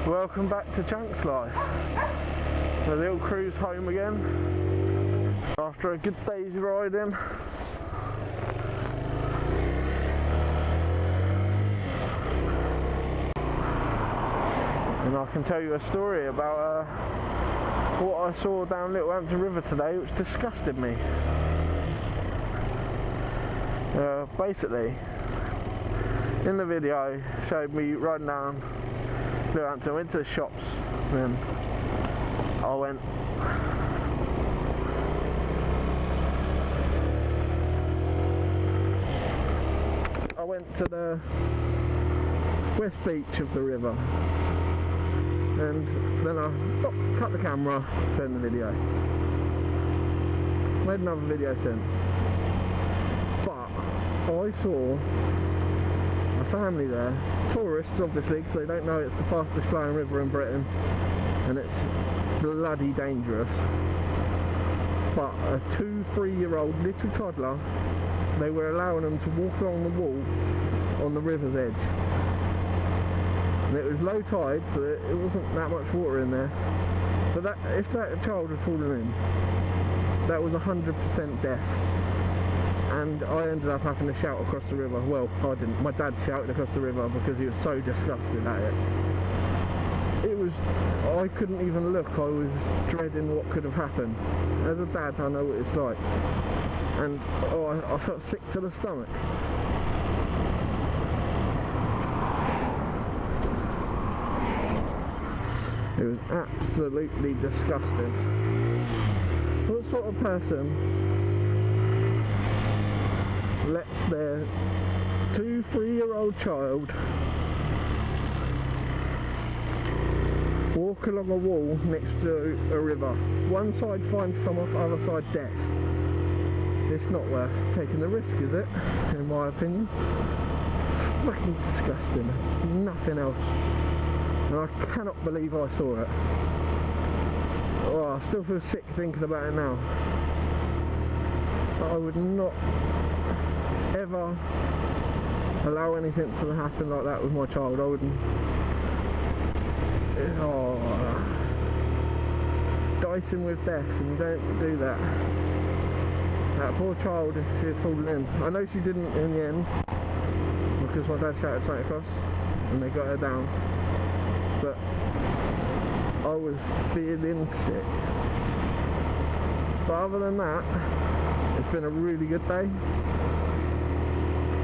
Welcome back to Chunks Life. The little cruise home again after a good day's riding. And I can tell you a story about what I saw down Littlehampton River today, which disgusted me. Basically, in the video, showed me riding down Littlehampton, went to the shops, and I went to the west beach of the river, and then I cut the camera to end the video. Made another video since, but I saw a family there, tourists obviously, because they don't know it's the fastest flowing river in Britain and it's bloody dangerous. But a 2-3-year-old little toddler, they were allowing them to walk along the wall on the river's edge. And it was low tide, so it wasn't that much water in there. But if that child had fallen in, that was 100% death. And I ended up having to shout across the river. Well, I didn't. My dad shouted across the river because he was so disgusted at it. I couldn't even look. I was dreading what could have happened. As a dad, I know what it's like. And I felt sick to the stomach. It was absolutely disgusting. What sort of person lets their 2-3-year-old child walk along a wall next to a river? One side fine to come off, other side death. It's not worth taking the risk, is it? In my opinion. Fucking disgusting. Nothing else. And I cannot believe I saw it. Oh, I still feel sick thinking about it now. I would not ever allow anything to happen like that with my child. I wouldn't. Dicing with death, and you don't do that. That poor child, if she had fallen in. I know she didn't in the end, because my dad shouted something across, and they got her down. But I was feeling sick. But other than that, it's been a really good day.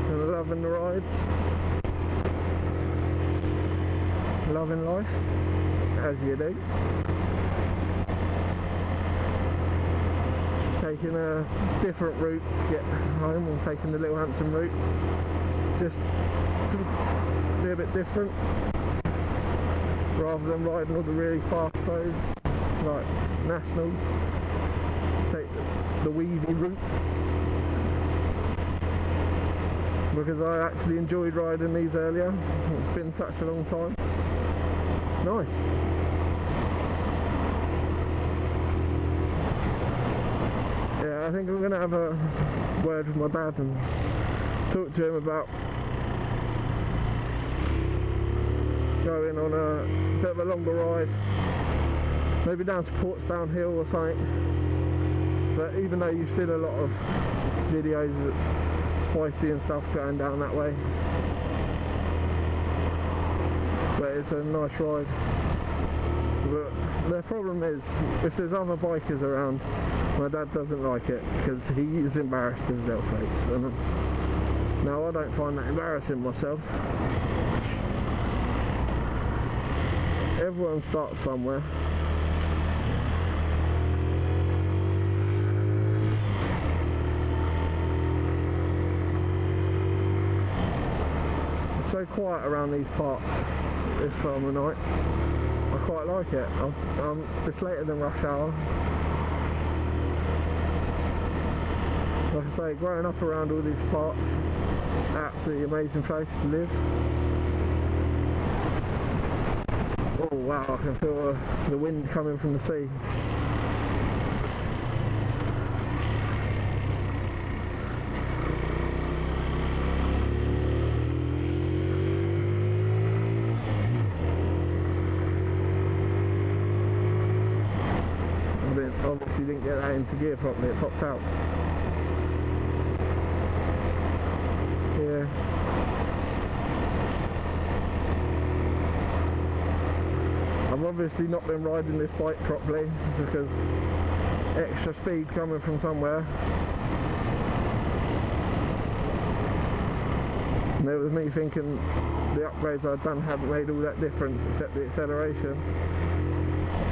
And loving the rides. Loving life, as you do. Taking a different route to get home. I'm taking the Littlehampton route. Just to be a bit different. Rather than riding all the really fast roads like Nationals, take the weavy route, because I actually enjoyed riding these earlier. It's been such a long time. It's nice. Yeah, I think I'm going to have a word with my dad and talk to him about going on a bit of a longer ride, maybe down to Portsdown Hill or something. But even though you've seen a lot of videos of spicy and stuff going down that way, but it's a nice ride. But the problem is, if there's other bikers around, my dad doesn't like it because he is embarrassed of his little face. And now I don't find that embarrassing myself. Everyone starts somewhere. It's so quiet around these parts this time of night. I quite like it. It's later than rush hour. Like I say, growing up around all these parts, absolutely amazing place to live. Oh wow, I can feel the wind coming from the sea. obviously didn't get that into gear properly, it popped out. Yeah. I've obviously not been riding this bike properly because extra speed coming from somewhere. And there was me thinking the upgrades I'd done hadn't made all that difference except the acceleration.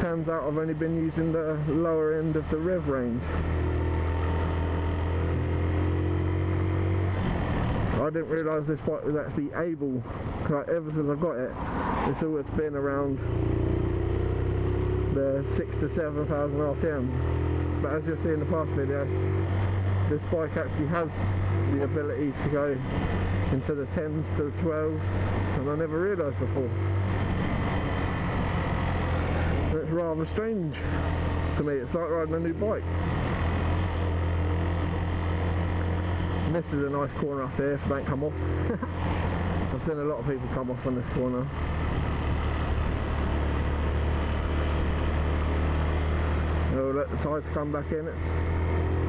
Turns out I've only been using the lower end of the rev range. I didn't realise this bike was actually able, like ever since I got it, it's always been around the 6,000 to 7,000 RPM. But as you'll see in the past video, this bike actually has the ability to go into the 10s to the 12s, and I never realised before. And it's rather strange to me, it's like riding a new bike. And this is a nice corner up here if I don't come off. I've seen a lot of people come off on this corner. We'll let the tides come back in, it's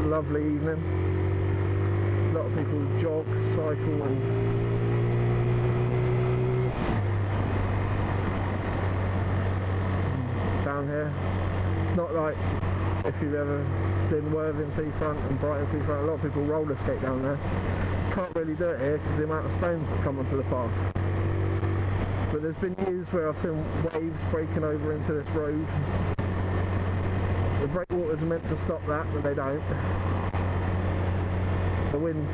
a lovely evening. A lot of people jog, cycle and down here. It's not like if you've ever seen Worthing Seafront and Brighton Seafront, a lot of people roller skate down there. Can't really do it here because the amount of stones that come onto the path. But there's been years where I've seen waves breaking over into this road. The breakwaters are meant to stop that, but they don't. The wind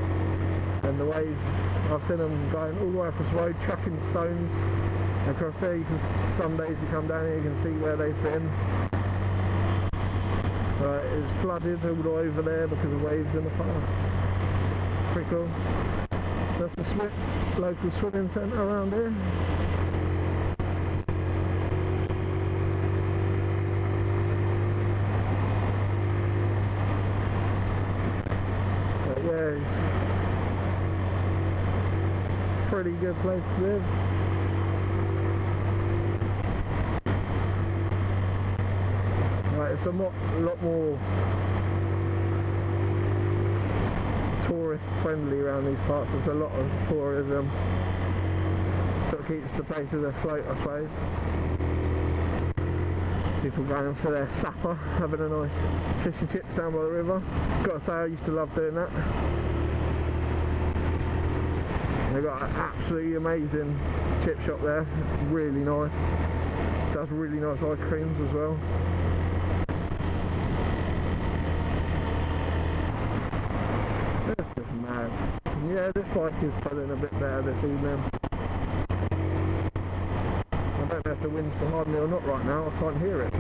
and the waves, I've seen them going all the way across the road, chucking stones across here. You can, some days you come down here, you can see where they've been. It's flooded all the way over there because of waves in the past. Pretty cool. That's the local swimming centre around here. But yeah, it's a pretty good place to live. It's a lot more tourist friendly around these parts. There's a lot of tourism. Sort of keeps the places afloat, I suppose. People going for their supper, having a nice fish and chips down by the river. Gotta say, I used to love doing that. They've got an absolutely amazing chip shop there, really nice. Does really nice ice creams as well. It's just mad. Yeah, this bike is pulling a bit better this evening. I don't know if the wind's behind me or not right now, I can't hear it.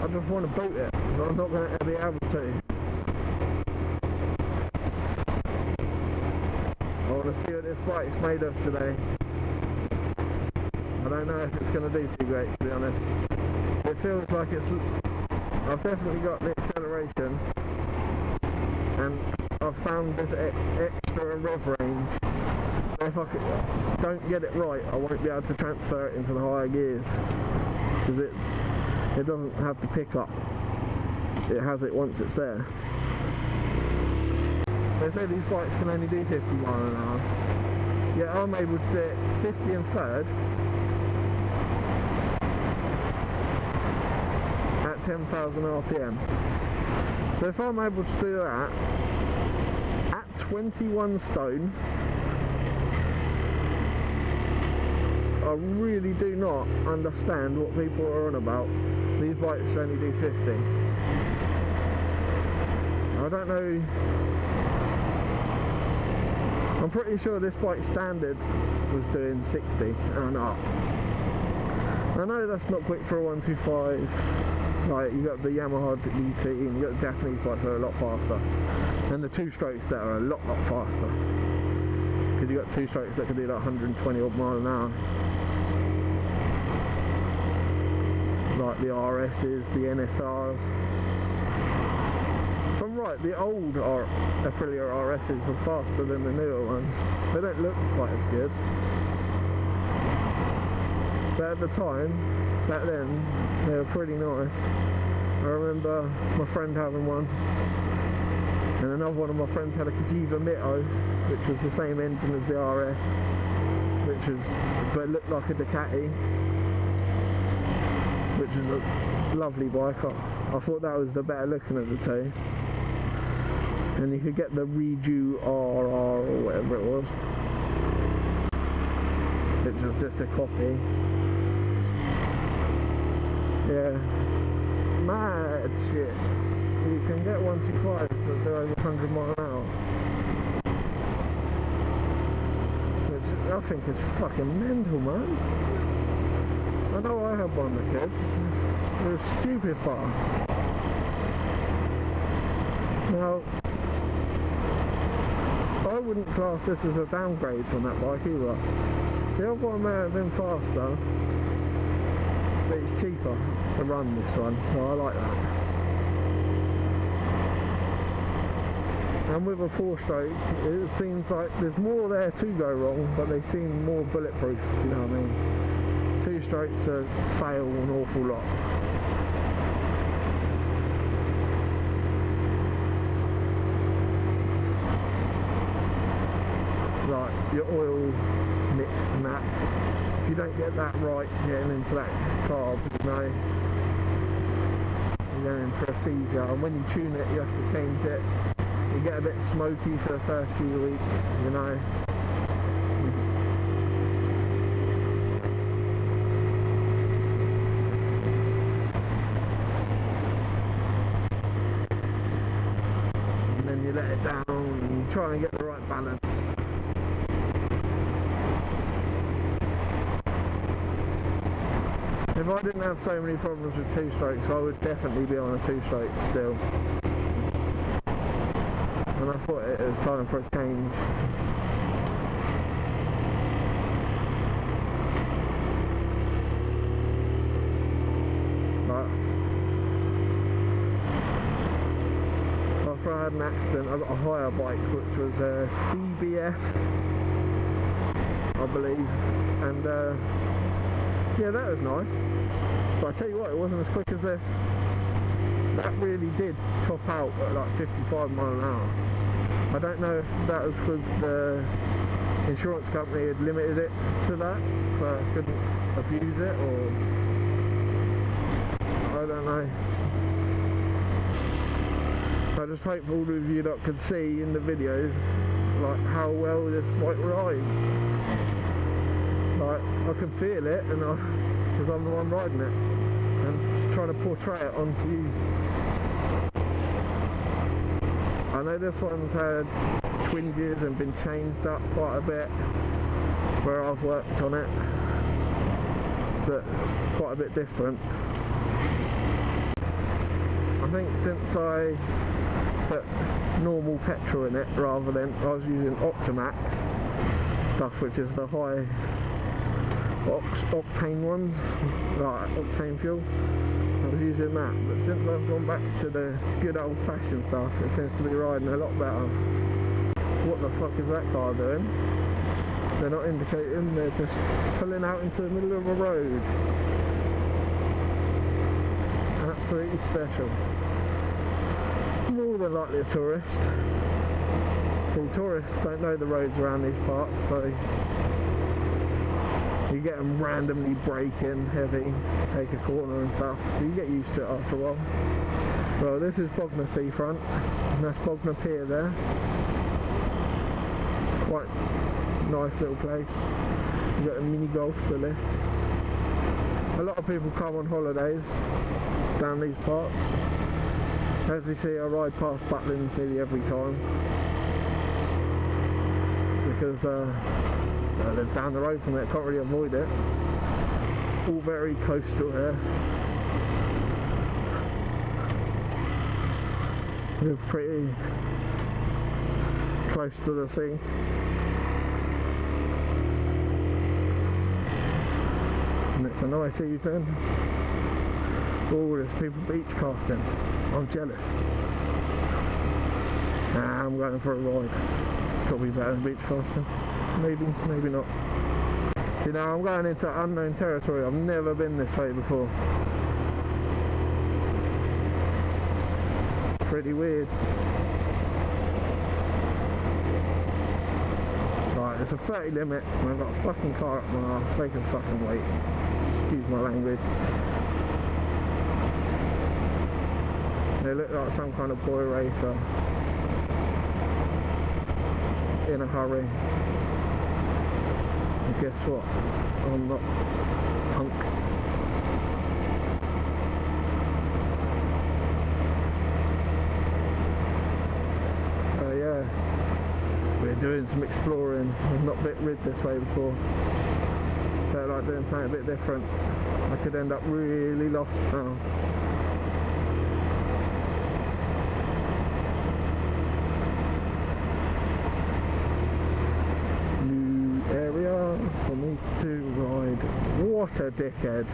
I just want to boot it, but I'm not going to be able to. I want to see what this bike's made of today. I don't know if it's going to do too great, to be honest. It feels like I've definitely got the acceleration, and I've found this extra rev range. If I don't get it right, I won't be able to transfer it into the higher gears, because it doesn't have the pickup. It has it once it's there. They say these bikes can only do 50 miles an hour. Yeah, I'm able to do it 50 and third at 10,000 RPM. So if I'm able to do that at 21 stone, I really do not understand what people are on about. These bikes only do 50. I don't know. I'm pretty sure this bike standard was doing 60 and up. I know that's not quick for a 125. Like, you got the Yamaha DT and you got the Japanese bikes that are a lot faster, and the two strokes that are a lot faster. Because you got two strokes that can do like 120 odd miles an hour. Like the RS's, the NSRs. right, the old Aprilia RSs are faster than the newer ones. They don't look quite as good. But at the time, back then, they were pretty nice. I remember my friend having one, and another one of my friends had a Cagiva Mito, which was the same engine as the RS, but it looked like a Ducati, which is a lovely bike. I thought that was the better looking of the two. And you could get the Reju RR or whatever it was, which was just a copy. Yeah, mad shit. You can get 125s that do over 100 miles an hour, which I think is fucking mental, man. I know I had one as a kid. It was stupid fast. Now, I wouldn't class this as a downgrade from that bike either. The other one may have been faster, but it's cheaper to run this one, so I like that. And with a 4-stroke, it seems like there's more there to go wrong, but they seem more bulletproof, if you know what I mean. 2-strokes fail an awful lot. Like your oil mix and that, if you don't get that right getting into that carb, you know, you're going in for a seizure. And when you tune it, you have to change it. You get a bit smoky for the first few weeks, you know. And then you let it down and you try and get the right balance. If I didn't have so many problems with 2-strokes, I would definitely be on a 2-stroke still. And I thought it was time for a change. But after I had an accident, I got a hire bike, which was a CBF, I believe, and yeah, that was nice. But I tell you what, it wasn't as quick as this. That really did top out at like 55 miles an hour. I don't know if that was because the insurance company had limited it to that, so I couldn't abuse it, or I don't know. I just hope all of you lot could see in the videos like how well this bike rides. Like, I can feel it, and because I'm the one riding it, and just trying to portray it onto you. I know this one's had twinges and been changed up quite a bit where I've worked on it, but quite a bit different. I think since I put normal petrol in it rather than, I was using Optimax stuff, which is the high octane ones, like octane fuel. I was using that, but since I've gone back to the good old fashioned stuff, it seems to be riding a lot better. What the fuck is that car doing? They're not indicating, they're just pulling out into the middle of a road. Absolutely special. More than likely a tourist. See, tourists don't know the roads around these parts, so you get them randomly braking heavy, take a corner and stuff, so you get used to it after a while. Well, this is Bognor Seafront, and that's Bognor Pier there. Quite nice little place. You've got a mini golf to the left. A lot of people come on holidays down these parts. As you see, I ride past Butlins nearly every time, because they're down the road from it, can't really avoid it. All very coastal here. We're pretty close to the sea. And it's a nice evening. Oh, there's people beach casting. I'm jealous. Nah, I'm going for a ride. It's got to be better than beach casting. Maybe, maybe not. See, now I'm going into unknown territory. I've never been this way before. Pretty weird. Right, it's a 30 limit and I've got a fucking car up my arse. They can fucking wait. Excuse my language. They look like some kind of boy racer in a hurry. And guess what? I'm not punk. Yeah, we're doing some exploring. I've not been rid this way before. Felt like doing something a bit different. I could end up really lost now. New area for me to ride. What a dickhead.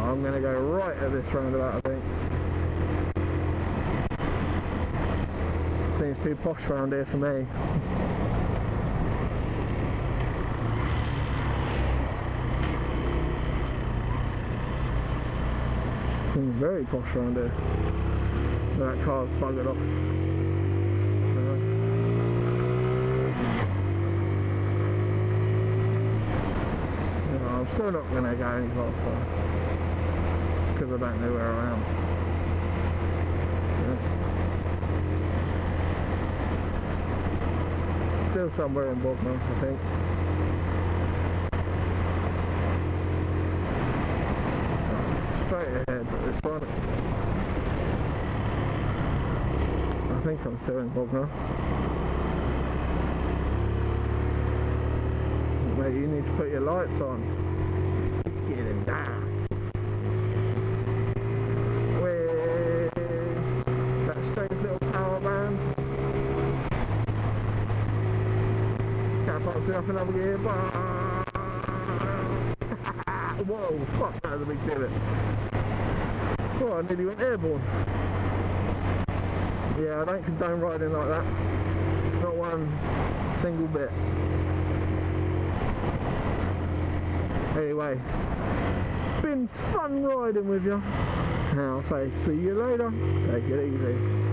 I'm going to go right at this roundabout, I think. Seems too posh round here for me. Seems very posh round here. That car's buggered off. I'm still not going to go any faster. Because I don't know where I am. Yes. Still somewhere in Bognor, I think. Straight ahead, but this one. I think I'm still in Bognor. Mate, you need to put your lights on. It's getting dark. Up another gear. Whoa, fuck, that was a big divot. Oh, I nearly went airborne. Yeah, I don't condone riding like that. Not one single bit. Anyway, been fun riding with you. And I'll say see you later. Take it easy.